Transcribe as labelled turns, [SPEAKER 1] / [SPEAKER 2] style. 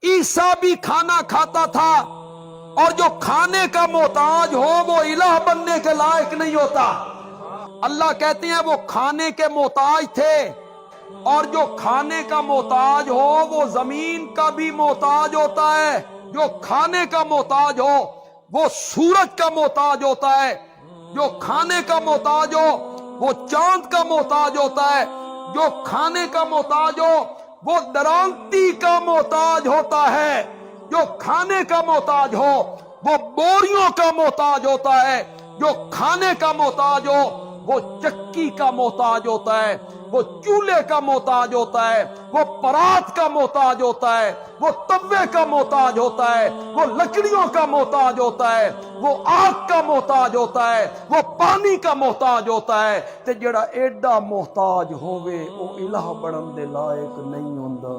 [SPEAKER 1] عیسیٰ بھی کھانا کھاتا تھا، اور جو کھانے کا محتاج ہو وہ الہ بننے کے لائق نہیں ہوتا۔ اللہ کہتے ہیں وہ کھانے کے محتاج تھے، اور جو کھانے کا محتاج ہو وہ زمین کا بھی محتاج ہوتا ہے۔ جو کھانے کا محتاج ہو وہ سورج کا محتاج ہوتا ہے، جو کھانے کا محتاج ہو وہ چاند کا محتاج ہوتا ہے، جو کھانے کا محتاج ہو وہ درانتی کا محتاج ہوتا ہے، جو کھانے کا محتاج ہو وہ بوریوں کا محتاج ہوتا ہے، جو کھانے کا محتاج ہو وہ چکی کا محتاج ہوتا ہے، وہ چولہے کا محتاج ہوتا ہے، وہ پرات کا محتاج ہوتا ہے، وہ توے کا محتاج ہوتا ہے، وہ لکڑیوں کا محتاج ہوتا ہے، وہ آگ کا محتاج ہوتا ہے، وہ پانی کا محتاج ہوتا ہے۔ تے جڑا ایڈا محتاج ہووے او الہ بنن دے لائق نہیں ہوندا۔